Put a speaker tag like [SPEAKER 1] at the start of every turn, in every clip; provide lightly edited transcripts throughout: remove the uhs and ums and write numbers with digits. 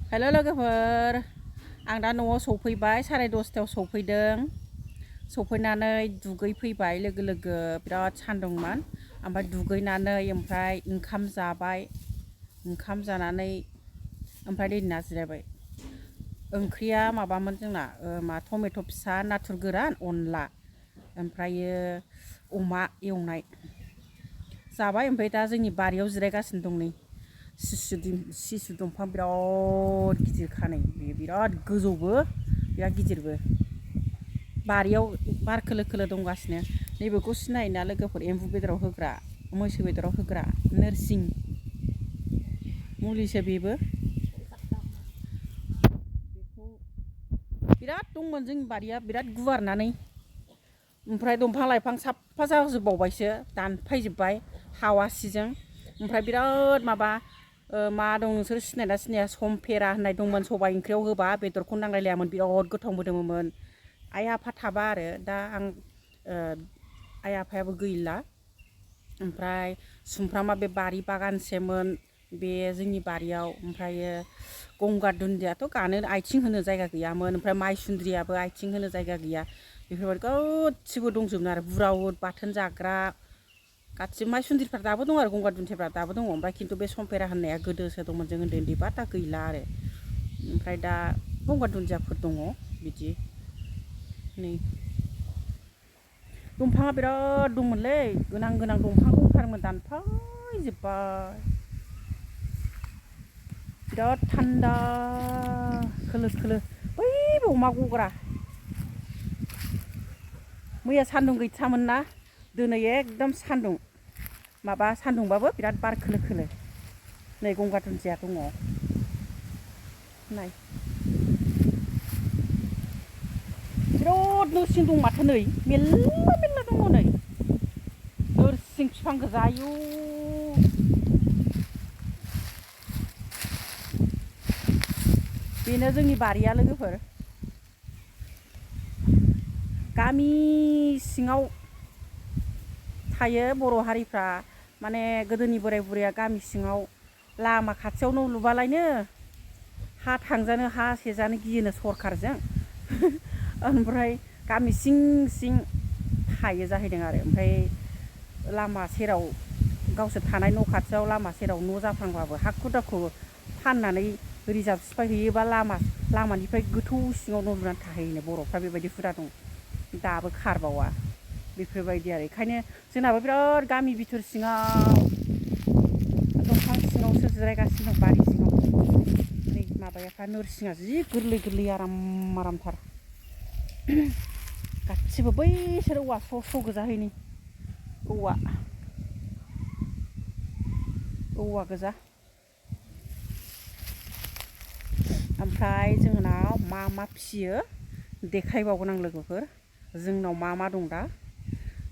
[SPEAKER 1] हेल' लोगोफोर आं दा न'आव सफैबाय 10:30 सफैदों सफैनानै दुगैफैबाय लोगो लोगो बिराद सान्दुंमोन ओमफ्राय दुगैनानै ओमफ्राय ओंखाम जाबाय ओंखाम जानानै ओमफ्राय दैना जिरायबाय ओंख्रिया माबामोन जोंना टमेट' फिसा नाथुर गोरान अनला ओमफ्रायो अमा एवनाय जाबाय ओमफ्राय दा जोंनि बारियाव जिरायगासिनो दं नै सिसु दंफां बिराद गिदिर खानाय बिराद गोजौबो बिराद गिदिरबो बारियाव बार खोलो खोलो दंगासिनो नैबेखौ सिनायोना लोगोफोर एम्बु बेदराव होग्रा मैसो बेदराव होग्रा नोरसिं मुलिसो बेबो बेखौ बिराद दंमोन जोंनि बारिया बिराद गुवारनानै ओमफ्राय दंफां लाइफां साफा जाजोबबावबायसो दानफायजोब्बाय हावासिजों ओमफ्राय बिराद माबा मा दं नोंसोर सिनायना सिनाया समफेरा होननाय दंमोन सबाइ ओंख्रियाव होबा बेदरखौ नांलायलायामोन बिराद गोथाव मोदोमोमोन आइ आफा थाबा आरो दा आं आइ आफायाबो गैला ओमफ्राय सुमफ्रामा बे बारि बागानसेमोन बे जोंनि बारियाव ओमफ्रायो गंगार दुन्दियाथ' गानो आथिं होनो जायगा गैयामोन ओमफ्राय माइसुन्द्रियाबो आथिं होनो जायगा गैया बेफोरबायदि गासिबो दंजोबो आरो बुराउद बाथोन जाग्रा गासिबो माइसुन्द्रिफ्रा दाबो दं आरो गंगार दुन्दियाफ्रा दाबो दङ ओमफ्राय खिन्थु बे समफेरा होननाया गोदोसो दंमोन जों उन्दै उन्दैबा दा गैला आरो ओमफ्राय दा गंगार दुन्दियाफोर दङ बिदि नै दंफाङा बिराद दंमोनलै गोनां गोनां दंफां दंथारोमोन दानफायजोब्बाय बिराद थान्दा खोलो खोलो बैबो अमा गग्रा मैया सान्दुं गैथारामोन ना दिनै एकदम सान्दुं माबा सान्दुंबाबो बिराद बार खोलो खोलो नै गंगार दुन्दिया दङ नाय बिराद नोरसिं दं माथो नै मेरला मेरला दङ नै नोरसिं बिफां गोजा आयु बेनो जोंनि बारिया लोगोफोर गामि सिङाव थायो बर' हारिफ्रा माने गोदोनि बोराय बुरैया गामि सिङाव लामा खाथियाव न' लुबालायनो हा थांजानो हा सेजानो गियोनो सरखारजों ओमफ्राय गामि सिं सिं थायो जाहैदों आरो ओमफ्राय लामा सेराव गावसोर थानाय न' खाथियाव लामा सेराव न' जाफ्रांबाबो हाखु दाखु फाननानै रिजार्भ सिफायहैयोबा लामानिफ्राय गोथौ सिङाव न' लुनानै थाहैनो बर'फ्रा बेबायदि हुदा दं दाबो खारबावा बेफोरबायदि आरो बेखायनो जोंनाबो बिराद गामि बिथोर सिङाव दंफां सिङावसो जिरायगासिनो दं बारि सिङाव नै माबायाफ्रा नोरसिङा जि गोरलै गोरलै आराम आरामथार गासिबो बैसोर औवा स्र' गोजाहैनि औवा गोजा ओमफ्राय जोंनाव मा फिसियो देखायबावगोन आं लोगोफोर जोंनाव मा दं दा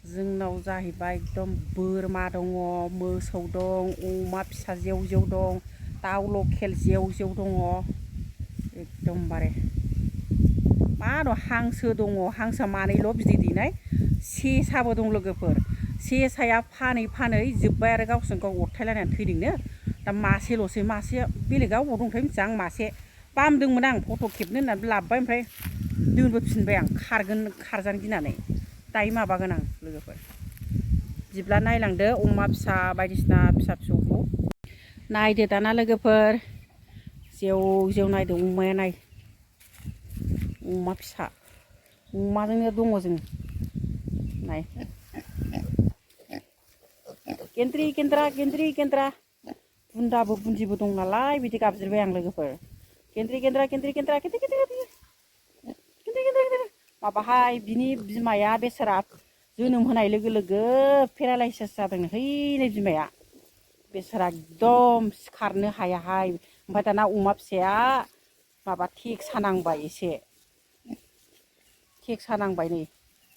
[SPEAKER 1] जोंनाव जाहैबाय एकदम बोरमा दङ मोसौ दं अमा फिसा जेव जेव दं दाउ लकेल जेव जेव दङ एकदमबारे मा दं हांसो दङ हांसोआ मानैल' बिदै दैनाय सेसाबो दं लोगोफोर सेसाया फानै जोब्बाय आरो गावसोरजों गाव अरथायलायनानै थैदोंनो दा मासेल'सै मासे बेलेगा अबाव दंथाय मिथिया आं मासे बामदोंमोन आं फट' खेबनो होननानै लाबोबाय ओमफ्राय दोनबोफिनबाय आं खारजानो गिनानै दायो माबागोन आं लोगोफोर बिदिब्ला नायलांदो अमा फिसा बायदिसिना फिसा फिसौखौ नायदो दाना लोगोफोर जेव जेव नायदो अमाया नाय अमा फिसा अमाजोंनो दङ जों नाय गेन्द्रा बुन्दाबो बुन्दिबो दं नालाय बिदि गाबज्रिबाय आं लोगोफोर गेन्द्रा माबाहाय बिनि बिमाया बेसारा जोनोम होनाय लोगो लोगो पेरालाइसिस जादों हैनै बिमाया बेसारा एकदम सिखारनो हायाहाय ओमफ्राय दाना अमा फिसाया माबा टेक्सा नांबाय एसे टेक्सा नांबाय नै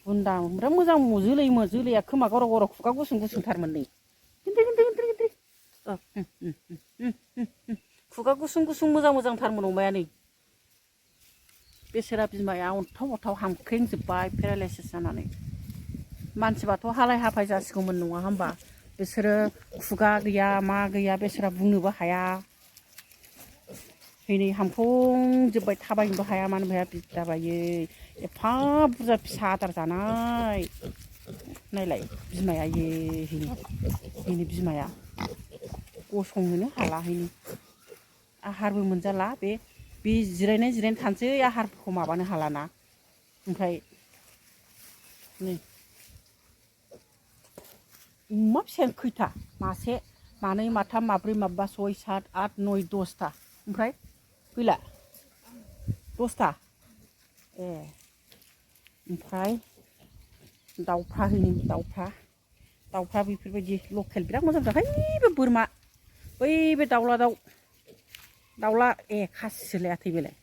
[SPEAKER 1] बुन्दा ओमफ्राय मोजां जोलैया खोमा गरं खुगा गुसुंथारमोन नै खुगा गुसुं मोजांथारमोन अमाया नै बेसोरा बिमाया अन्थाव हामख्रेंजोब्बाय पेरालाइसिस जानानै मानसिबाथ' हालाय हाफाय जासिगौमोन नङा होमबा बिसोरो खुगा गैया मा गैया बेसोरा बुंनोबो हाया हनै हामखंजोब्बाय थाबायनोबो हाया मानोबो हाया बिदाबायै एफा बुरजा फिसा आदार जानाय नायलाय बिमाया हनै बिमाया गसंनोनो हाला हनै आहारबो मोनजाला बे जिरायनाय थानोसै आहारखौ माबानो हालाना ओमफ्राय नै अमा फिसायानो खैथा मासे मानै माथाम माब्रै माबा 6 7 8 9 10ता ओमफ्राय गैला 10ता ए ओमफ्राय दाउफ्रा हनै दाउफ्रा बेफोरबायदि लकेल बिराद मोजां जाखायो बे बोरमा बै बे दाउला ए खासिसोलाय आथै बेलाय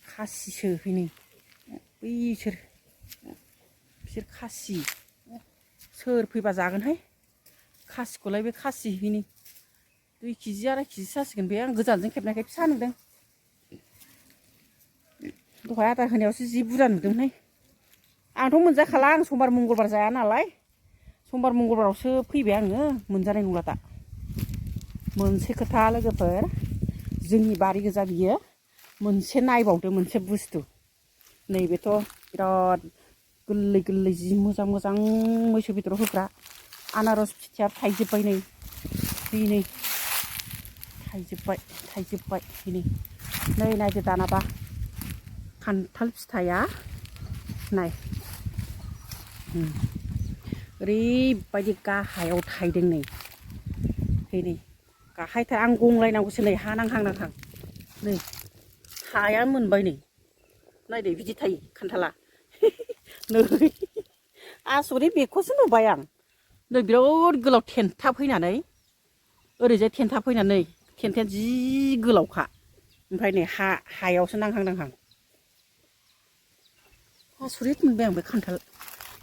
[SPEAKER 1] खासिसो हनै बैसोर खासि सोर फैबा जागोनहाय खासिखौलाय बे खासि हनै 2 केजि 2.5 केजि जासिगोन बे आं गोजानजों खेबनायखाय फिसा नुदों दहाय आदार होनायावसो जि बुरजा नुदोंहाय आंथ' मोनजाखाला आं समबार मंगलबार जाया नालाय समबार मंगलबारावसो फैबाय आङो मोनजानाय नंला दा मोनसे खोथा लोगोफोर जोंनि बारि गोजा बियो मोनसे नायबावदो मोनसे बुस्थु नैबेथ' बिराद गोरलै जि मोजां मैसो बेदराव होग्रा आनारस फिथाइया थाइजोब्बाय नै थाइजोब्बाय नै नायदो दानाबा खान्थाल फिथाइया नाय ओरैबायदि गाहायाव थाइदों नै गाहायथार आं गंलायनांगौसो नै हा नांहां नै हाया मोनबाय नै नायदो बिदि थायो खान्थाला नै आसरित बेखौसो नुबाय आं नै बिराद गोलाव थेन्था फैनानै ओरैजाय थेन्था फैनानै थेन्थाया जि गोलावखा ओमफ्राय नै हायावसो नांहां आसरित मोनबाय आं बे खान्थाल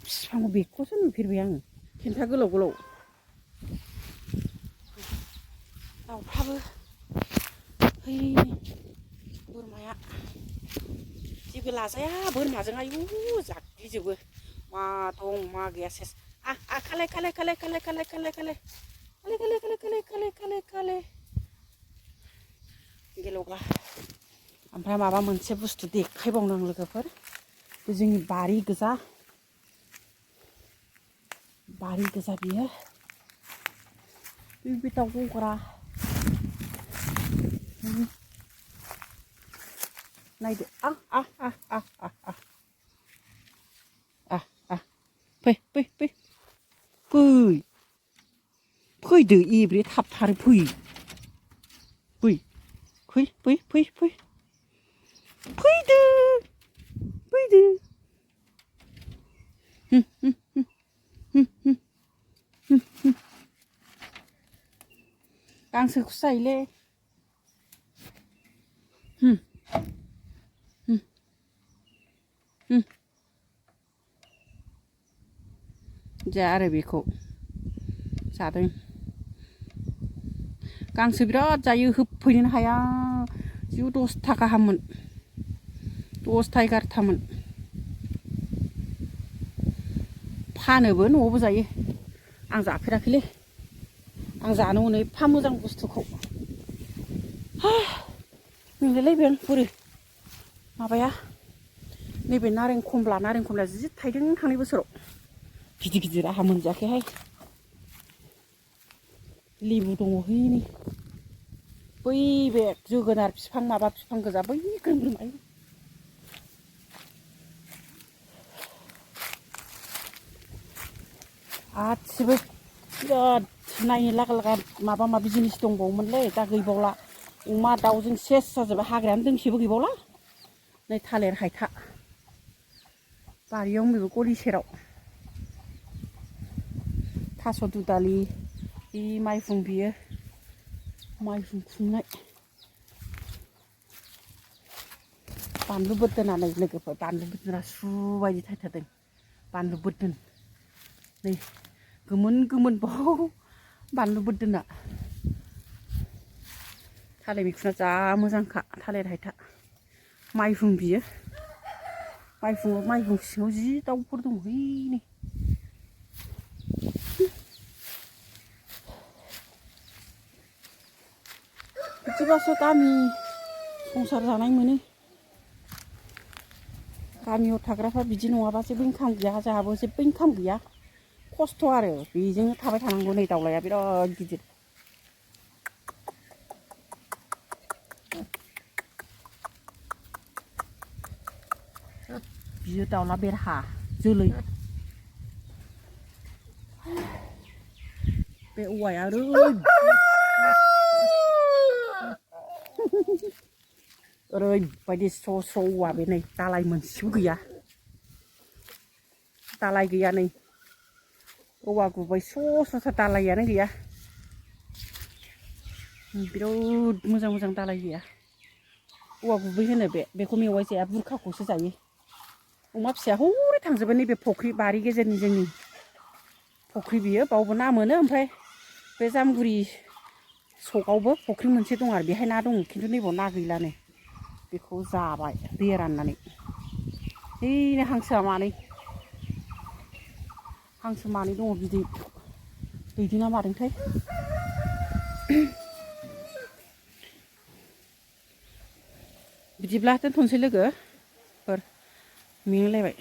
[SPEAKER 1] बिफांखौ बेखौसो नुफेरबाय आङो थेन्था गोलाव दाउफ्राबो है बोरमाया जेबो लाजाया बोरमाजों आयु जाग्लिजोबो मा दं मा गैया सेस खाले गेलौग्रा ओमफ्राय माबा मोनसे बुस्थु देखायबावनो आं लोगोफोर बे जोंनि बारि गोजा बियो बे दाउ गग्रा नायदो फैदो एब्रे थाबथारो फैदो गांसोखौसो जायोलै जा आरो बेखौ जादों गांसो बिराद जायो होफैनोनो हाया जिउ 10 थाखा गाहाममोन 10 ता 11 तामोन फानोबो न'आवबो जायो आं जाफेराखैलै आं जानो मोनो एफा मोजां बुस्थुखौ नोंलाय बोरै माबाया नैबे नारें खमला जि थाइदों थांनाय बोसोराव गिदिर आहा मोनजायाखैहाय लेबु दङ नै बै बे जोगोनार बिफां माबा बिफां गोजा बै ग्रोम गासिबो बिराद नायनो लागा माबा जिनिस दंबावोमोनलै दा गैबावला अमा दाउजों सेस जाजोब्बाय हाग्रायानो दोंसेबो गैबावला नै थालिर हायथा बारियाव बेबो गलि सेराव थास' दुदालि बे माइहुं बियो माइहुं खुंनाय बानलु बोरदोना नै लोगोफोर बानलु बोरदोना सुबायदि थायथारदों बानलु बोरदोन नै गोमोन बाव बानलु बोरदोना थालिर मैखुना जा मोजांखा थालिर हायथा माइहुं बियो माइहुं सिङाव जि दाउफोर दङ नै बिदिबासो गामि संसार जानाय मोनो गामियाव थाग्राफ्रा बिदि नङाबा जेबो इनकाम गैया जोंहाबो जेबो इनकाम गैया खस्थ' आरो बेजोंनो थाबाय थानांगौ नै दाउलाया बिराद गिदिर बियो दाउला बेरहा जोलै बे औवाया ओरैबायदि स्र' स्र' औवा बे नै दालाय मोनसेबो गैया दालाय गैया नै औवा गुबै स्र' स्र'थार दालायानो गैया बिराद मोजां मोजां दालाय गैया औवा गुबै होनो बेखौ मेवाइ जाया बुरखाखौसो जायो अमा फिसाया हरै थांजोबबाय नैबे फख्रि बारि गेजेरनि जोंनि फख्रि बियो बावबो ना मोनो ओमफ्राय बे जामगुरि सकआवबो फख्रि मोनसे दं आरो बेहाय ना दं खिन्थु नैबाव ना गैलानो बेखौ जाबाय दैया राननानै हैनो हांसोआ मानै हांसो मानै दङ बिदै दैदोना मादोंथाय बिदिब्ला दोनथ'नोसै लोगोफोर मेंलायबाय